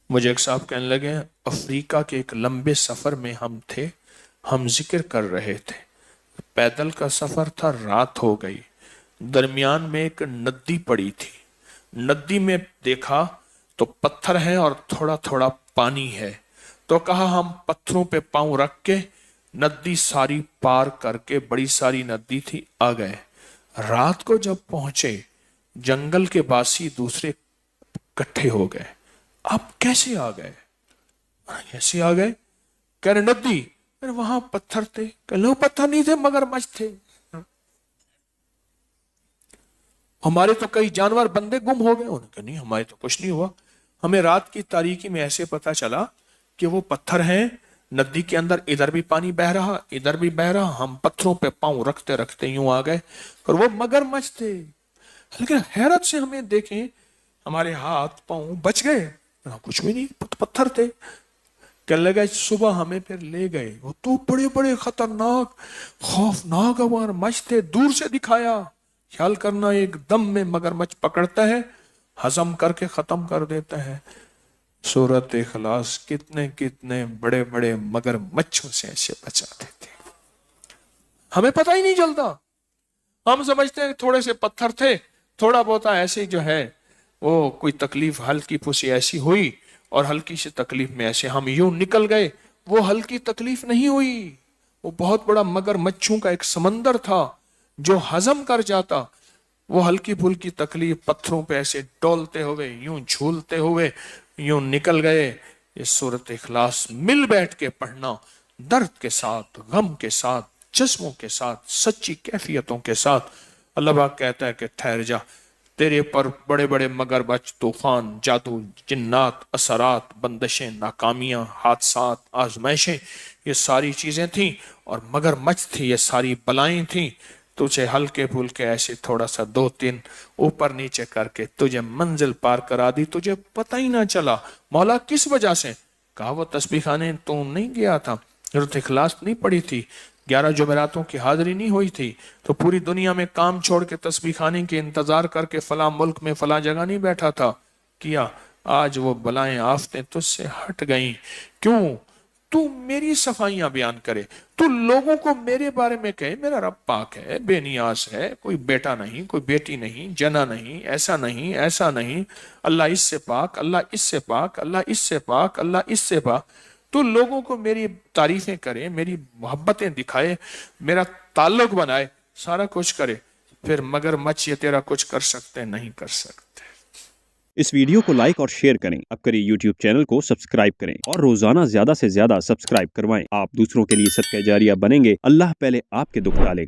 مجھے ایک صاحب کہنے لگے افریقہ کے ایک لمبے سفر میں ہم تھے، ہم ذکر کر رہے تھے، پیدل کا سفر تھا، رات ہو گئی، درمیان میں ایک ندی پڑی تھی، ندی میں دیکھا تو پتھر ہیں اور تھوڑا تھوڑا پانی ہے، تو کہا ہم پتھروں پہ پاؤں رکھ کے ندی ساری پار کر کے، بڑی ساری ندی تھی، آ گئے۔ رات کو جب پہنچے جنگل کے باسی دوسرے کٹھے ہو گئے، آپ کیسے آ گئے؟ کیسے آ گئے؟ کہہ رہے ندی، وہاں پتھر تھے، کہ لو پتھر نہیں تھے مگر مچھ تھے، ہمارے تو کئی جانور بندے گم ہو گئے، انہوں نے کہا نہیں ہمارے تو کچھ نہیں ہوا، ہمیں رات کی تاریکی میں ایسے پتا چلا کہ وہ پتھر ہیں ندی کے اندر، ادھر بھی پانی بہ رہا ادھر بھی بہ رہا، ہم پتھروں پہ پاؤں رکھتے رکھتے یوں آ گئے، اور وہ مگر مچھ تھے۔ لیکن حیرت سے ہمیں دیکھیں ہمارے ہاتھ پاؤں بچ گئے، کچھ بھی نہیں، پتھر تھے۔ کہنے لگا صبح ہمیں پھر لے گئے، وہ تو بڑے بڑے خطرناک خوفناک اور مچھ تھے، دور سے دکھایا، خیال کرنا ایک دم میں مگرمچھ پکڑتا ہے، ہضم کر کے ختم کر دیتا ہے۔ سورۃ اخلاص کتنے کتنے بڑے بڑے مگرمچھوں سے ایسے بچا دیتے، ہمیں پتہ ہی نہیں چلتا، ہم سمجھتے ہیں تھوڑے سے پتھر تھے، تھوڑا بہت ایسے جو ہے وہ کوئی تکلیف ہلکی پھوسی ایسی ہوئی، اور ہلکی سی تکلیف میں ایسے ہم یوں نکل گئے، وہ ہلکی تکلیف نہیں ہوئی، وہ بہت بڑا مگر مچھوں کا ایک سمندر تھا جو ہضم کر جاتا، وہ ہلکی پھلکی تکلیف پتھروں پہ ایسے ڈولتے ہوئے یوں جھولتے ہوئے یوں نکل گئے۔ یہ سورۃ اخلاص مل بیٹھ کے پڑھنا، درد کے ساتھ، غم کے ساتھ، جذبوں کے ساتھ، سچی کیفیتوں کے ساتھ۔ اللہ پاک کہتا ہے کہ ٹھہر جا، تیرے پر بڑے بڑے مگرمچھ، طوفان، جادو، جنات، اثرات، بندشیں، ناکامیاں، حادثات، آزمائشیں، یہ ساری چیزیں تھیں، اور مگرمچھ تھی، یہ ساری بلائیں تھیں، تجھے ہلکے پھلکے ایسے تھوڑا سا دو تین اوپر نیچے کر کے تجھے منزل پار کرا دی، تجھے پتہ ہی نہ چلا۔ مولا کس وجہ سے؟ کہا وہ تسبیح خانے تو نہیں گیا تھا، سورۃ اخلاص نہیں پڑھی تھی، 11 جمعراتوں کی حاضری نہیں ہوئی تھی، تو پوری دنیا میں کام چھوڑ کے تسبیح خانے کے انتظار کر کے فلاں ملک میں فلاں جگہ نہیں بیٹھا تھا، کیا آج وہ بلائیں آفتیں تجھ سے ہٹ گئیں، کیوں؟ تو میری صفائیاں بیان کرے، تو لوگوں کو میرے بارے میں کہے میرا رب پاک ہے، بے نیاز ہے، کوئی بیٹا نہیں، کوئی بیٹی نہیں، جنا نہیں، ایسا نہیں، ایسا نہیں، اللہ اس سے پاک، اللہ اس سے پاک، اللہ اس سے پاک، اللہ اس سے پاک۔ تو لوگوں کو میری تعریفیں کرے، میری محبتیں دکھائے، میرا تعلق بنائے، سارا کچھ کرے، پھر مگر مچھ یہ تیرا کچھ کر سکتے نہیں کر سکتے۔ اس ویڈیو کو لائک اور شیئر کریں، اب کریں یوٹیوب چینل کو سبسکرائب کریں اور روزانہ زیادہ سے زیادہ سبسکرائب کروائیں۔ آپ دوسروں کے لیے صدقہ جاریہ بنیں گے، اللہ پہلے آپ کے دکھ ٹالے گا۔